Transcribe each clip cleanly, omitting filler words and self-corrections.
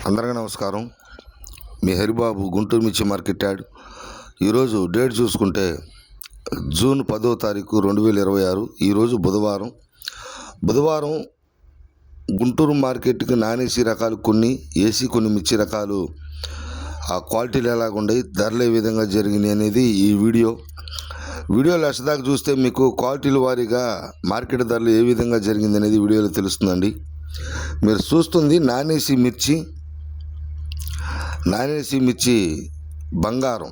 అందరికీ నమస్కారం. మీ హరిబాబు, గుంటూరు మిర్చి మార్కెట్ యార్డ్. ఈరోజు డేట్ చూసుకుంటే జూన్ 10వ తారీఖు 2026. ఈరోజు బుధవారం గుంటూరు మార్కెట్కి నాన్ ఏసీ రకాలు కొన్ని, ఏసీ కొన్ని మిర్చి రకాలు ఆ క్వాలిటీలు ఎలాగుంటాయి, ధరలు ఏ విధంగా జరిగినాయి అనేది ఈ వీడియో లాస్ట్ దాకా చూస్తే మీకు క్వాలిటీల వారీగా మార్కెట్ ధరలు ఏ విధంగా జరిగింది అనేది వీడియోలో తెలుస్తుందండి. మీరు చూస్తుంది నాన్ ఏసీ మిర్చి బంగారం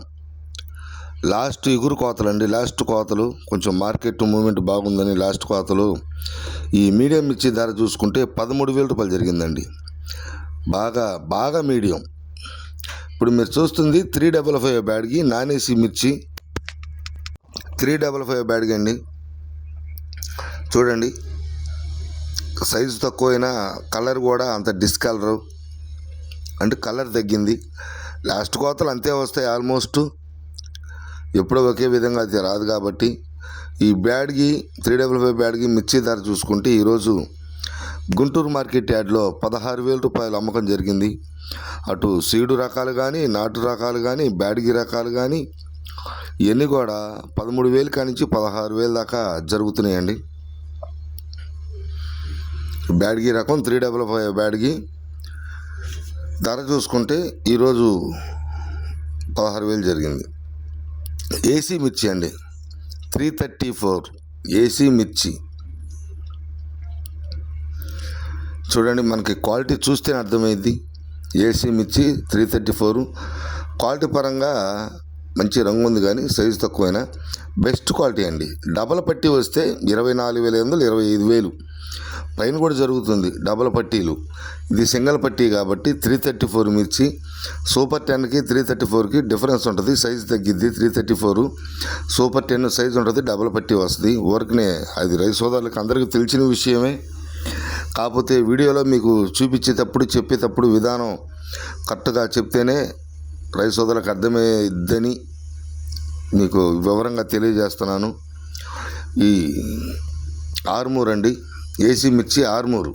లాస్ట్ ఎగురు కోతలు అండి. లాస్ట్ కోతలు కొంచెం మార్కెట్ మూమెంట్ బాగుందని లాస్ట్ కోతలు. ఈ మీడియం మిర్చి ధర చూసుకుంటే 13,000 రూపాయలు జరిగిందండి. బాగా మీడియం. ఇప్పుడు మీరు చూస్తుంది 355 బ్యాడ్కి నాన్ ఏసీ మిర్చి 355 బ్యాడ్కి అండి. చూడండి, సైజు తక్కువైనా కలర్ కూడా అంత డిస్కలరు అంటే కలర్ తగ్గింది. లాస్ట్ కోతలు అంతే వస్తాయి ఆల్మోస్ట్, ఎప్పుడో ఒకే విధంగా అయితే రాదు. కాబట్టి ఈ బ్యాడ్కి 355 బ్యాడ్కి మిర్చి ధర చూసుకుంటే ఈరోజు గుంటూరు మార్కెట్ యార్డ్లో 16,000 రూపాయలు అమ్మకం జరిగింది. అటు సీడు రకాలు కానీ, నాటు రకాలు కానీ, బ్యాడ్గి రకాలు కానీ ఇవన్నీ కూడా 13,000 కానించి 16,000 దాకా జరుగుతున్నాయండి. బ్యాడ్గి రకం 355 బ్యాడ్గి ధర చూసుకుంటే ఈరోజు 16,000 జరిగింది. ఏసీ మిర్చి అండి 334 ఏసీ మిర్చి. చూడండి, మనకి క్వాలిటీ చూస్తేనే అర్థమైంది. ఏసీ మిర్చి 334 క్వాలిటీ పరంగా మంచి రంగు ఉంది, కానీ సైజు తక్కువైనా బెస్ట్ క్వాలిటీ అండి. డబల్ పట్టీ వస్తే 24,500, 25,000 పైన కూడా జరుగుతుంది డబల్ పట్టీలు. ఇది సింగిల్ పట్టీ కాబట్టి 334 మిర్చి. సూపర్ 10కి 334కి డిఫరెన్స్ ఉంటుంది, సైజు తగ్గిద్ది. 334 సూపర్ 10 సైజు ఉంటుంది, డబల్ పట్టీ వస్తుంది. ఊరికనే అది రైతు సోదరులకు అందరికీ తెలిసిన విషయమే. కాకపోతే వీడియోలో మీకు చెప్పేటప్పుడు విధానం కరెక్ట్గా చెప్తేనే రైతు సోదరులకు అర్థమైద్దని మీకు వివరంగా తెలియజేస్తున్నాను. ఈ ఆర్మూర్ అండి, ఏసీ మిర్చి ఆర్మూరు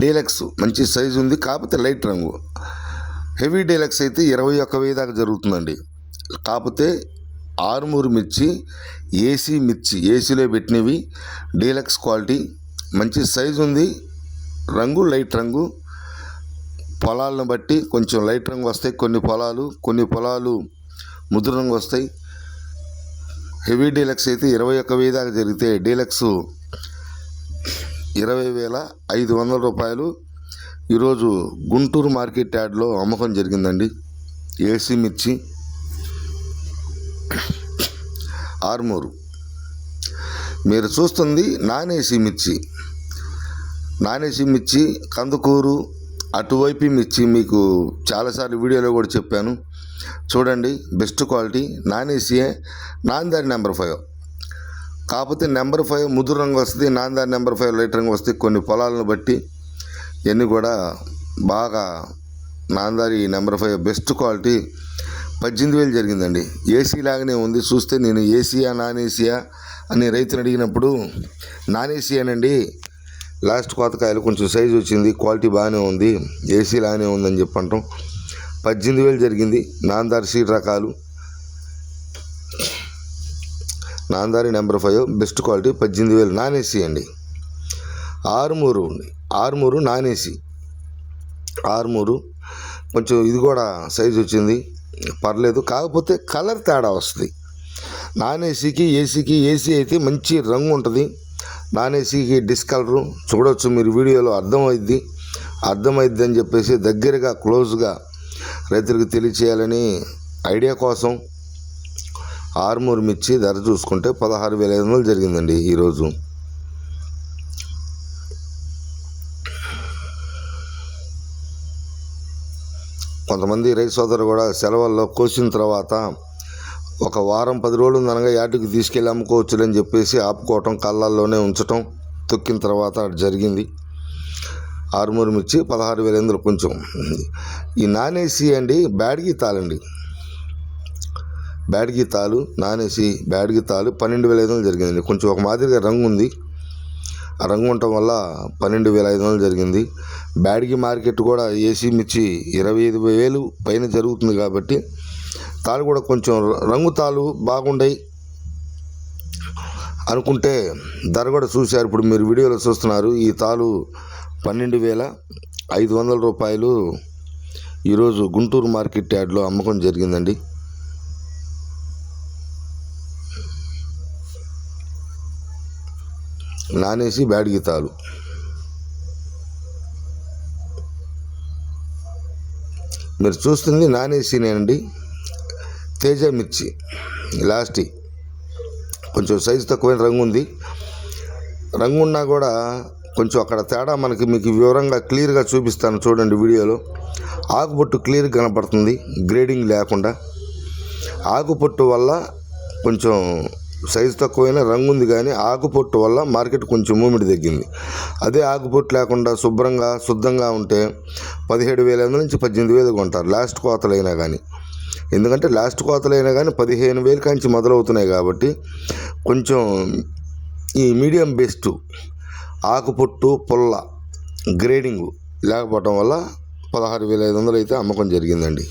డీలక్స్ మంచి సైజు ఉంది, కాకపోతే లైట్ రంగు. హెవీ డీలక్స్ అయితే 21,000 దాకా జరుగుతుందండి. కాకపోతే ఆర్మూరు మిర్చి ఏసీ మిర్చి, ఏసీలో పెట్టినవి, డీలక్స్ క్వాలిటీ, మంచి సైజు ఉంది. రంగు లైట్ రంగు. పొలాలను బట్టి కొంచెం లైట్ రంగు వస్తాయి కొన్ని పొలాలు ముదురు రంగు వస్తాయి. హెవీ డీలక్స్ అయితే 21,000 దాకా జరిగితే డీలక్స్ 20,500 రూపాయలు ఈరోజు గుంటూరు మార్కెట్ యార్డ్లో అమ్మకం జరిగిందండి. ఏసీ మిర్చి ఆర్మూరు. మీరు చూస్తుంది నాన్ ఏసీ మిర్చి కందుకూరు అటువైపు మిర్చి. మీకు చాలాసార్లు వీడియోలో కూడా చెప్పాను. చూడండి, బెస్ట్ క్వాలిటీ నాన్ ఏసీయే. నాందారి నెంబర్ 5, కాకపోతే నెంబర్ 5 ముదురు రంగు వస్తుంది, నాందారి నెంబర్ 5 లైట్ రంగు వస్తుంది. కొన్ని పొలాలను బట్టి ఇవన్నీ కూడా బాగా నాందారి నెంబర్ 5 బెస్ట్ క్వాలిటీ 18,000 జరిగిందండి. ఏసీ లాగానే ఉంది. చూస్తే నేను ఏసీయా నాన్ ఏసీయా అని రైతుని అడిగినప్పుడు నాన్ ఏసీయేనండి, లాస్ట్ కోతకాయలు కొంచెం సైజు వచ్చింది, క్వాలిటీ బాగానే ఉంది, ఏసీ లాగానే ఉందని చెప్పంటాం. 18,000 జరిగింది. నాందారి సీడ్ రకాలు, Namdhari number 5 best quality 18,000 non AC అండి. Armoor non AC. ఆర్మూరు కొంచెం ఇది కూడా సైజు వచ్చింది, పర్లేదు. కాకపోతే కలర్ తేడా వస్తుంది నాన్ ఏసీకి ఏసీ అయితే మంచి రంగు ఉంటుంది, నాన్ ఏసీకి డిస్కలరు. చూడవచ్చు మీరు వీడియోలో అర్థమైద్ది అని చెప్పేసి దగ్గరగా క్లోజ్గా రైతులకు తెలియచేయాలని ఐడియా కోసం ఆర్మూర్ మిర్చి ధర చూసుకుంటే 16,500 జరిగిందండి ఈరోజు. కొంతమంది రైతు సోదరులు కూడా సెలవుల్లో కోసిన తర్వాత ఒక వారం 10 రోజులు ఉందనగా యార్డుకి తీసుకెళ్ళి అమ్ముకోవచ్చులని చెప్పేసి ఆపుకోవటం, కళ్ళల్లోనే ఉంచటం, తొక్కిన తర్వాత అది జరిగింది. ఆర్మూర్ మిర్చి 16,500 కొంచెం. ఈ నాన్ ఏసీ అండి బ్యాడ్గి తాళండి, బ్యాడ్గి తాలు నాన్ ఏసీ బ్యాడ్గి తాలు 12,500 జరిగిందండి. కొంచెం ఒక మాదిరిగా రంగు ఉంది, ఆ రంగు ఉండటం వల్ల 12,500 జరిగింది. బ్యాడ్గి మార్కెట్ కూడా ఏసీ మిర్చి 25,000 పైన జరుగుతుంది కాబట్టి తాలు కూడా కొంచెం రంగు తాలు బాగుండయి అనుకుంటే ధర కూడా చూశారు. ఇప్పుడు మీరు వీడియోలో చూస్తున్నారు. ఈ తాలు 12,500 రూపాయలు ఈరోజు గుంటూరు మార్కెట్ యార్డ్లో అమ్మకం జరిగిందండి. నానేసి బ్యాడ్గి తాలు. మీరు చూస్తుంది నానేసినేనండి. తేజ మిర్చి లాస్ట్ కొంచెం సైజు తక్కువైన రంగు ఉంది. రంగు ఉన్నా కూడా కొంచెం అక్కడ తేడా మీకు వివరంగా క్లియర్గా చూపిస్తాను చూడండి వీడియోలో. ఆకుపొట్టు క్లియర్గా కనపడుతుంది, గ్రేడింగ్ లేకుండా. ఆకుపొట్టు వల్ల కొంచెం సైజు తక్కువైన రంగు ఉంది, కానీ ఆకుపొట్టు వల్ల మార్కెట్ కొంచెం మూమెంట్ తగ్గింది. అదే ఆకుపొట్టు లేకుండా శుభ్రంగా శుద్ధంగా ఉంటే 17,500 నుంచి 18,000 కొంటారు లాస్ట్ కోతలైనా కానీ. ఎందుకంటే లాస్ట్ కోతలైనా కానీ 15,000 కాంచి మొదలవుతున్నాయి కాబట్టి కొంచెం ఈ మీడియం బెస్ట్ ఆకుపొట్టు పుల్ల గ్రేడింగు లేకపోవటం వల్ల 16,500 అయితే అమ్మకం జరిగిందండి.